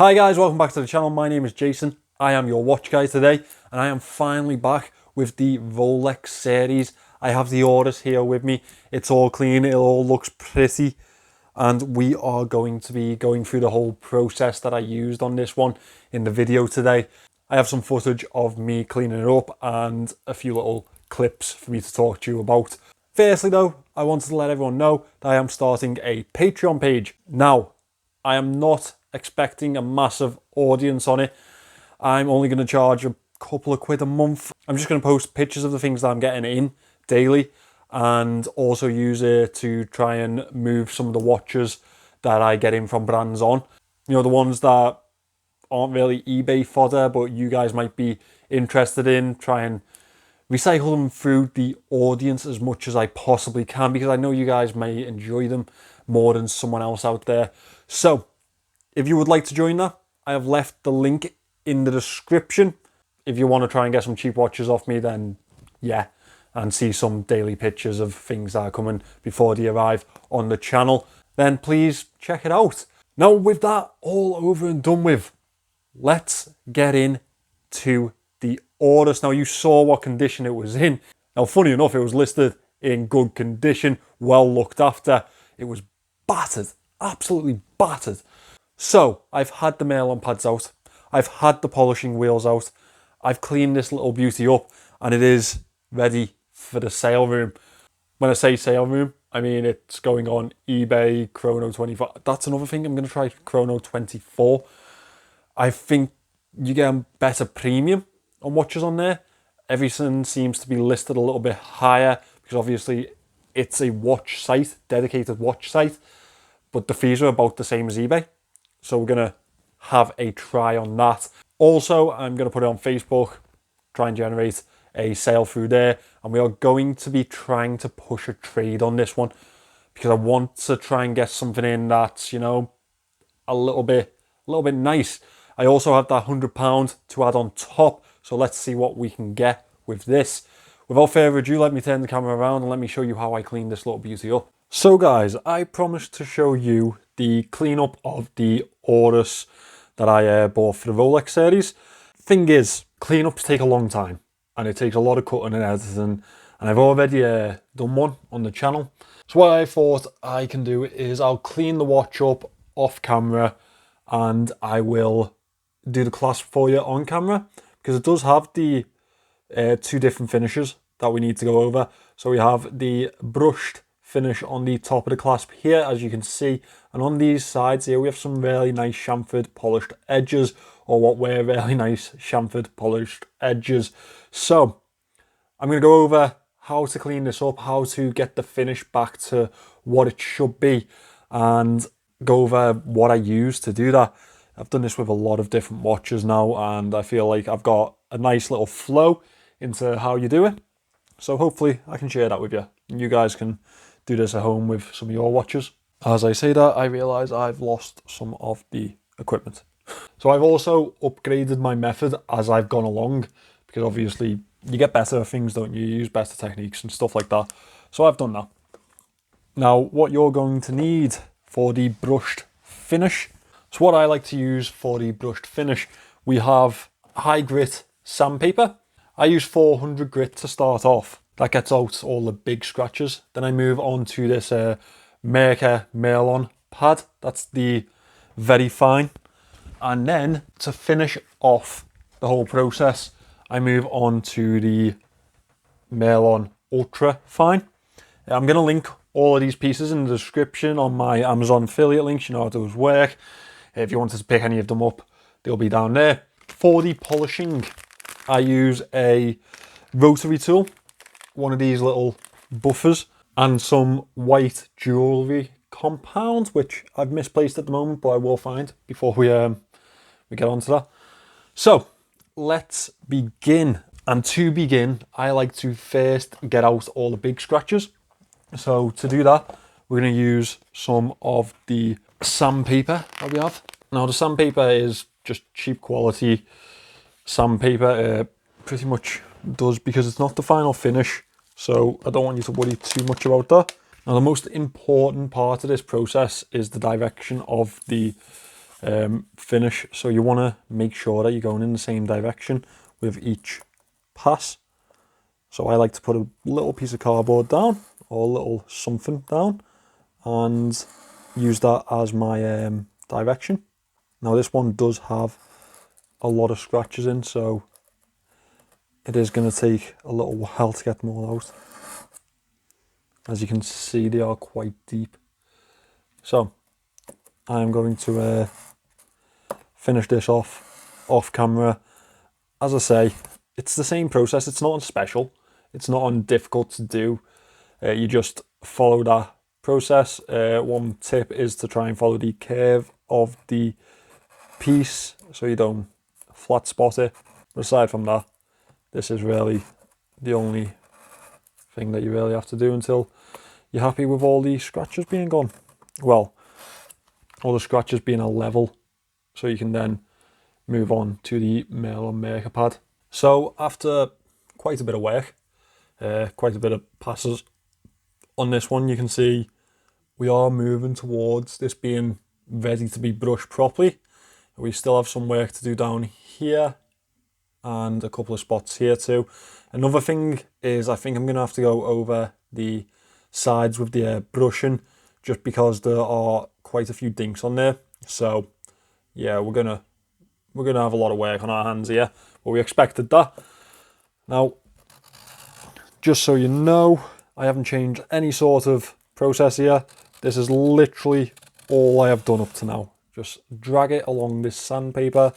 Hi guys, welcome back to the channel. My name is Jason. I am your watch guy today, and I am finally back with the Rolex series. I have the Oris here with me. It's all clean, it all looks pretty, and we are going to be going through the whole process that I used on this one in the video today. I have some footage of me cleaning it up and a few little clips for me to talk to you about. Firstly though, I wanted to let everyone know that I am starting a Patreon page. Now, I am not expecting a massive audience on it. I'm only going to charge a couple of quid a month. I'm just going to post pictures of the things that I'm getting in daily and also use it to try and move some of the watches that I get in from brands on. You know, the ones that aren't really eBay fodder, but you guys might be interested in. Try and recycle them through the audience as much as I possibly can, because I know you guys may enjoy them more than someone else out there. So if you would like to join that, I have left the link in the description. If you want to try and get some cheap watches off me, then yeah, and see some daily pictures of things that are coming before they arrive on the channel, then please check it out. Now, with that all over and done with, let's get into the Oris. Now, you saw what condition it was in. Now, funny enough, it was listed in good condition, well looked after. It was battered, absolutely battered. So, I've had the mail on pads out. I've had the polishing wheels out. I've cleaned this little beauty up, and it is ready for the sale room. When I say sale room, I mean it's going on eBay, Chrono 24. That's another thing. I'm going to try Chrono 24. I think you get a better premium on watches on there. Everything seems to be listed a little bit higher because obviously it's a watch site, dedicated watch site, but the fees are about the same as eBay. So we're going to have a try on that. Also, I'm going to put it on Facebook, try and generate a sale through there. And we are going to be trying to push a trade on this one because I want to try and get something in that's, you know, a little bit nice. I also have that £100 to add on top. So let's see what we can get with this. Without further ado, let me turn the camera around and let me show you how I clean this little beauty up. So guys, I promised to show you the cleanup of the Oris that I bought for the Rolex series. Thing is, cleanups take a long time and it takes a lot of cutting and editing, and I've already done one on the channel. So what I thought I can do is I'll clean the watch up off camera and I will do the clasp for you on camera, because it does have the two different finishes that we need to go over. So we have the brushed finish on the top of the clasp here, as you can see, and on these sides here we have some really nice chamfered polished edges, or what were really nice chamfered polished edges. So I'm going to go over how to clean this up, how to get the finish back to what it should be, and go over what I use to do that. I've done this with a lot of different watches now, and I feel like I've got a nice little flow into how you do it. So hopefully I can share that with you, and you guys can do this at home with some of your watches. As I say that, I realise I've lost some of the equipment. So I've also upgraded my method as I've gone along, because obviously you get better at things, don't you? You use better techniques and stuff like that. So I've done that. Now, what you're going to need for the brushed finish. So what I like to use for the brushed finish, we have high grit sandpaper. I use 400 grit to start off. That gets out all the big scratches. Then I move on to this Mercer Merlon pad. That's the very fine. And then to finish off the whole process, I move on to the Merlon Ultra Fine. I'm going to link all of these pieces in the description on my Amazon affiliate links. You know how those work. If you wanted to pick any of them up, they'll be down there. For the polishing, I use a rotary tool, one of these little buffers, and some white jewellery compound, which I've misplaced at the moment, but I will find before we get onto that. So let's begin. And to begin, I like to first get out all the big scratches. So to do that, we're going to use some of the sandpaper that we have. Now the sandpaper is just cheap quality sandpaper. Pretty much does, because it's not the final finish, so I don't want you to worry too much about that. Now the most important part of this process is the direction of the finish. So you want to make sure that you're going in the same direction with each pass. So I like to put a little piece of cardboard down or a little something down and use that as my direction. Now this one does have a lot of scratches in, so it is going to take a little while to get them all out. As you can see, they are quite deep. So I'm going to finish this off camera. As I say, it's the same process. It's not special. It's not difficult to do. You just follow that process. One tip is to try and follow the curve of the piece so you don't flat spot it. But aside from that, this is really the only thing that you really have to do until you're happy with all the scratches being gone. Well, all the scratches being a level, so you can then move on to the mail on marker pad. So after quite a bit of work, quite a bit of passes on this one, you can see we are moving towards this being ready to be brushed properly. We still have some work to do down here and a couple of spots here too. Another thing is I think I'm going to have to go over the sides with the brushing, just because there are quite a few dinks on there. So yeah, we're gonna have a lot of work on our hands here, but we expected that. Now, just so you know, I haven't changed any sort of process here. This is literally all I have done up to now. Just drag it along this sandpaper.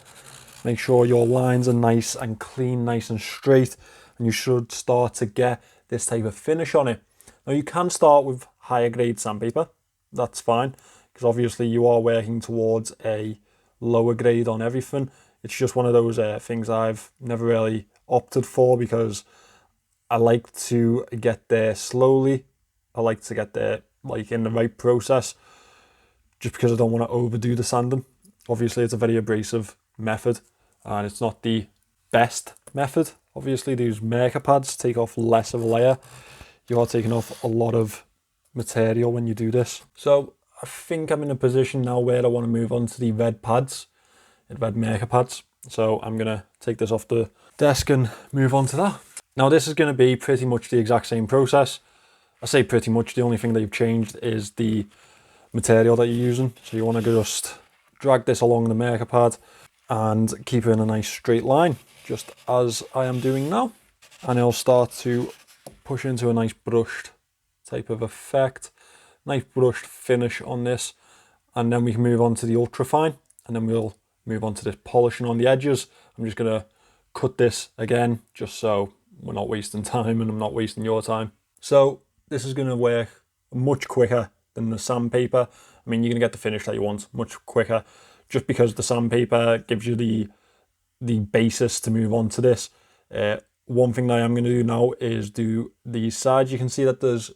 Make sure your lines are nice and clean, nice and straight, and you should start to get this type of finish on it. Now you can start with higher grade sandpaper. That's fine, because obviously you are working towards a lower grade on everything. It's just one of those things I've never really opted for, because I like to get there slowly. I like to get there like in the right process, just because I don't want to overdo the sanding. Obviously it's a very abrasive method and it's not the best method. Obviously these marker pads take off less of a layer. You are taking off a lot of material when you do this. So I think I'm in a position now where I want to move on to the red pads, the red marker pads. So I'm going to take this off the desk and move on to that. Now this is going to be pretty much the exact same process. I say pretty much, the only thing that you've changed is the material that you're using. So you want to just drag this along the marker pad and keep it in a nice straight line, just as I am doing now. And it'll start to push into a nice brushed type of effect, nice brushed finish on this. And then we can move on to the ultrafine, and then we'll move on to this polishing on the edges. I'm just going to cut this again, just so we're not wasting time and I'm not wasting your time. So this is going to work much quicker than the sandpaper. I mean, you're going to get the finish that you want much quicker, just because the sandpaper gives you the basis to move on to this. One thing that I'm going to do now is do the sides. You can see that there's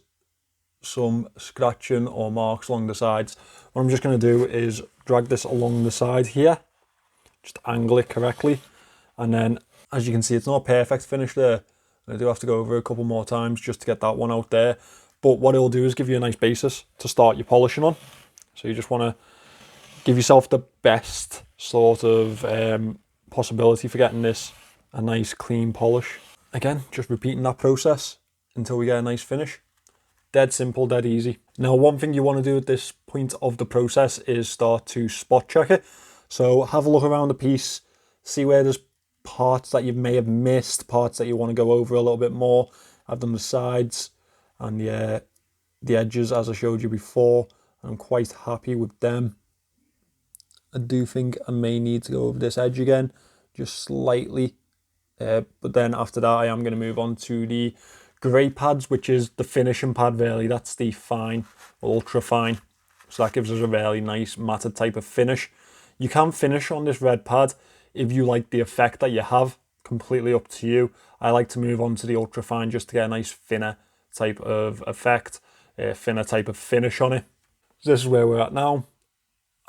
some scratching or marks along the sides. What I'm just going to do is drag this along the side here, just angle it correctly, and then as you can see, it's not a perfect finish there. I do have to go over a couple more times just to get that one out there. But what it'll do is give you a nice basis to start your polishing on. So you just want to give yourself the best sort of possibility for getting this a nice clean polish. Again, just repeating that process until we get a nice finish. Dead simple, dead easy. Now, one thing you want to do at this point of the process is start to spot check it. So have a look around the piece, see where there's parts that you may have missed, parts that you want to go over a little bit more. I've done the sides and the edges as I showed you before. I'm quite happy with them. I do think I may need to go over this edge again, just slightly. But then after that, I am going to move on to the grey pads, which is the finishing pad really. That's the fine, ultra fine. So that gives us a really nice matted type of finish. You can finish on this red pad if you like the effect that you have, completely up to you. I like to move on to the ultra fine just to get a nice thinner type of effect, thinner type of finish on it. So this is where we're at now.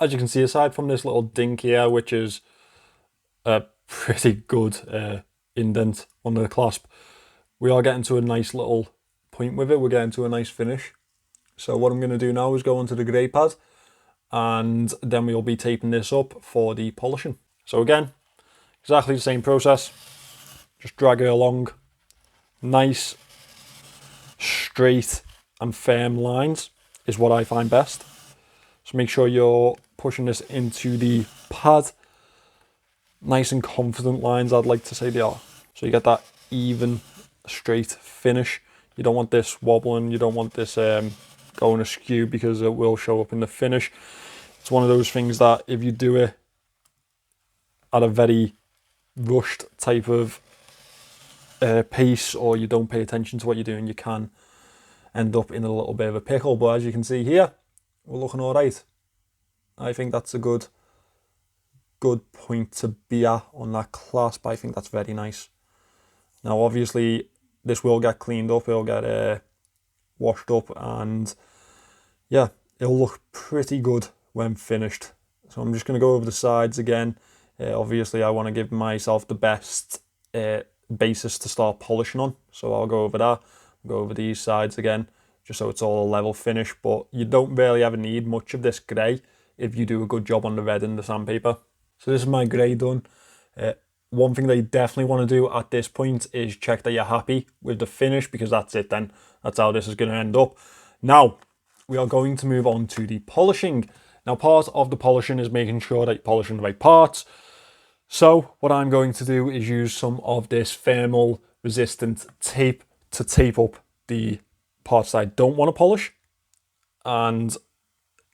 As you can see, aside from this little dink here, which is a pretty good indent on the clasp, we are getting to a nice little point with it. We're getting to a nice finish. So what I'm going to do now is go onto the grey pad and then we'll be taping this up for the polishing. So again, exactly the same process, just drag it along, nice, straight and firm lines is what I find best. So make sure you're pushing this into the pad, nice and confident lines, I'd like to say they are. So you get that even, straight finish. You don't want this wobbling, you don't want this going askew, because it will show up in the finish. It's one of those things that if you do it at a very rushed type of pace, or you don't pay attention to what you're doing, you can end up in a little bit of a pickle. But as you can see here, we're looking all right. I think that's a good point to be at on that clasp. I think that's very nice. Now obviously this will get cleaned up, it'll get washed up, and yeah, it'll look pretty good when finished. So I'm just going to go over the sides again. Obviously I want to give myself the best basis to start polishing on, so I'll go over that, go over these sides again, just so it's all a level finish. But you don't really ever need much of this grey if you do a good job on the red and the sandpaper. So this is my grey done. One thing that you definitely want to do at this point is check that you're happy with the finish, because that's it then. That's how this is going to end up. Now, we are going to move on to the polishing. Now, part of the polishing is making sure that you're polishing the right parts. So what I'm going to do is use some of this thermal resistant tape to tape up the parts that I don't want to polish, and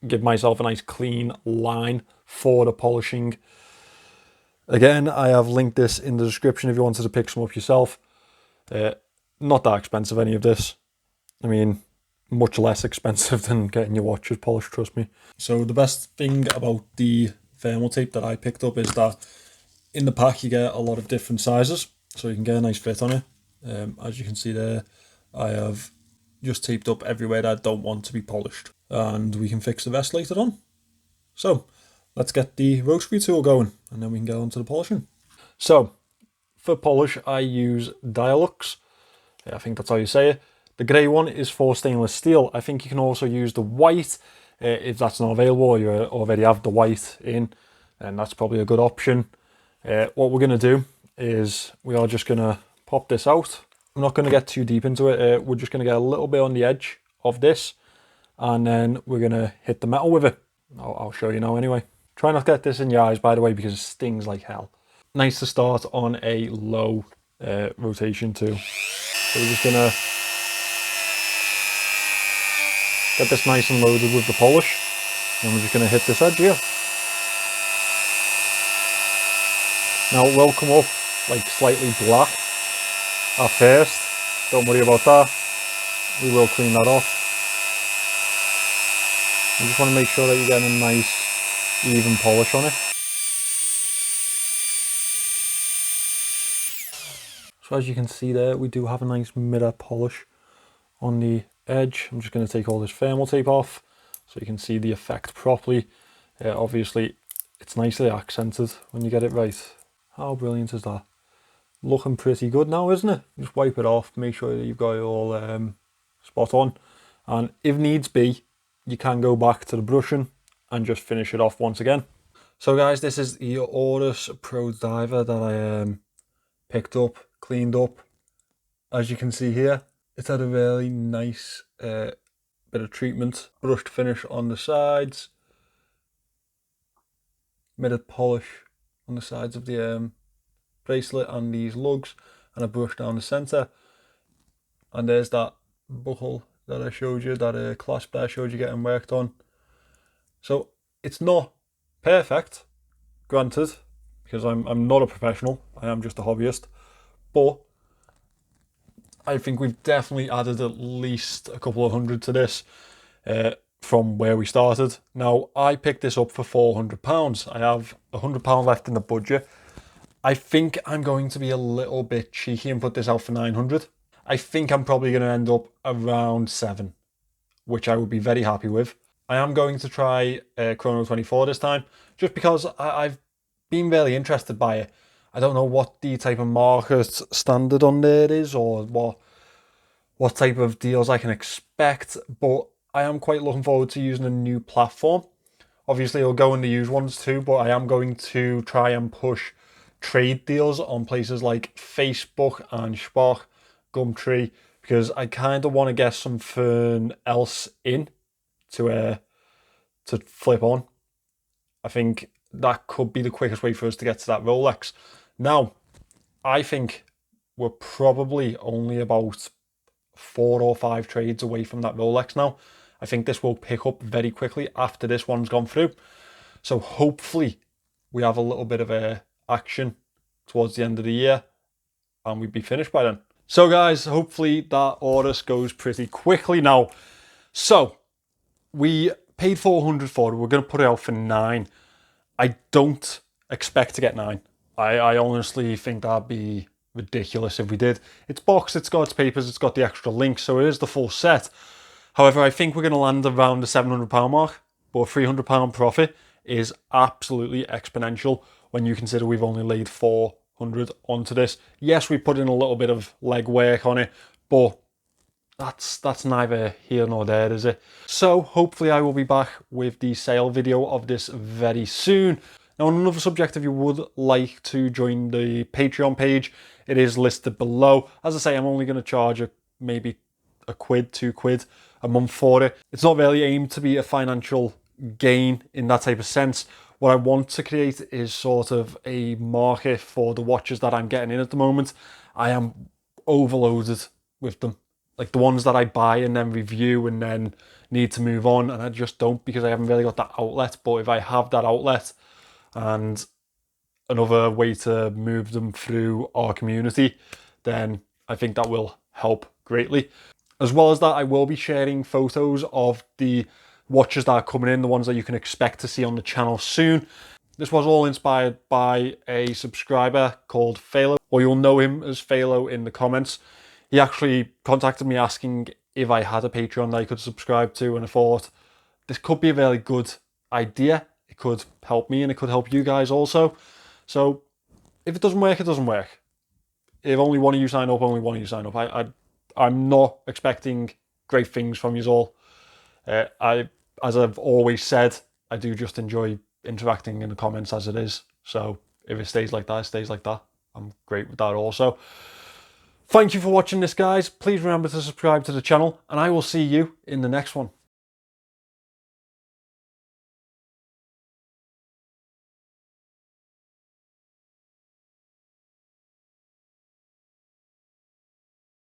give myself a nice clean line for the polishing. Again, I have linked this in the description if you wanted to pick some up yourself. Not that expensive, any of this. I mean, much less expensive than getting your watches polished, trust me. So the best thing about the thermal tape that I picked up is that in the pack you get a lot of different sizes, so you can get a nice fit on it. As you can see there, I have just taped up everywhere that I don't want to be polished, and we can fix the rest later on. So let's get the rotary tool going, and then we can get on to the polishing. So for polish I use Dialux. I think that's how you say it. The grey one is for stainless steel. I think you can also use the white if that's not available, or you already have the white in, and that's probably a good option. What we're going to do is we are just going to pop this out. I'm not going to get too deep into it. We're just going to get a little bit on the edge of this, and then we're going to hit the metal with it. I'll show you now anyway. Try not to get this in your eyes, by the way, because it stings like hell. Nice to start on a low rotation too. So we're just going to get this nice and loaded with the polish, and we're just going to hit this edge here. Now it will come up like slightly black at first, don't worry about that, we will clean that off. You just want to make sure that you're getting a nice even polish on it. So as you can see there, we do have a nice mirror polish on the edge. I'm just going to take all this thermal tape off so you can see the effect properly. Obviously it's nicely accented when you get it right. How brilliant is that? Looking pretty good now, isn't it? Just wipe it off, make sure that you've got it all spot on, and if needs be you can go back to the brushing and just finish it off once again. So guys, this is the Oris Pro Diver that I picked up, cleaned up. As you can see here, it's had a really nice bit of treatment, brushed finish on the sides, mirrored polish on the sides of the bracelet and these lugs, and a brush down the centre. And there's that buckle that I showed you, that clasp that I showed you getting worked on. So it's not perfect, granted, because I'm not a professional, I am just a hobbyist, but I think we've definitely added at least a couple of hundred to this from where we started. Now, I picked this up for £400. I have £100 left in the budget. I think I'm going to be a little bit cheeky and put this out for 900. I think I'm probably going to end up around 7, which I would be very happy with. I am going to try Chrono 24 this time, just because I've been really interested by it. I don't know what the type of market standard on there is, or what type of deals I can expect, but I am quite looking forward to using a new platform. Obviously, it'll go in the used ones too, but I am going to try and push trade deals on places like Facebook and Shpock, Gumtree, because I kind of want to get something else in to flip on. I think that could be the quickest way for us to get to that Rolex. Now, I think we're probably only about 4 or 5 trades away from that Rolex now. I think this will pick up very quickly after this one's gone through. So hopefully we have a little bit of a action towards the end of the year and we'd be finished by then. So guys, hopefully that Oris goes pretty quickly now. So we paid 400 for it. We're going to put it out for 9. I don't expect to get 9. I honestly think that'd be ridiculous if we did. It's boxed, it's got its papers, it's got the extra link, so it is the full set. However, I think we're going to land around the £700 mark, but £300 profit is absolutely exponential when you consider we've only laid 400 onto this. Yes, we put in a little bit of leg work on it, but that's neither here nor there, is it? So hopefully I will be back with the sale video of this very soon. Now, on another subject, if you would like to join the Patreon page, it is listed below. As I say, I'm only going to charge maybe £1, £2 a month for it. It's not really aimed to be a financial gain in that type of sense. What I want to create is sort of a market for the watches that I'm getting in at the moment. I am overloaded with them. Like the ones that I buy and then review and then need to move on, and I just don't because I haven't really got that outlet. But if I have that outlet and another way to move them through our community, then I think that will help greatly. As well as that, I will be sharing photos of the watches that are coming in, the ones that you can expect to see on the channel soon. This was all inspired by a subscriber called Phalo, or you'll know him as Phalo in the comments. He actually contacted me asking if I had a Patreon that I could subscribe to, and I thought this could be a very good idea. It could help me and it could help you guys also. So if it doesn't work, it doesn't work. If only one of you sign up, only one of you sign up. I'm not expecting great things from you all. As I've always said, I do just enjoy interacting in the comments as it is. So if it stays like that, it stays like that. I'm great with that also. Thank you for watching this, guys. Please remember to subscribe to the channel, and I will see you in the next one.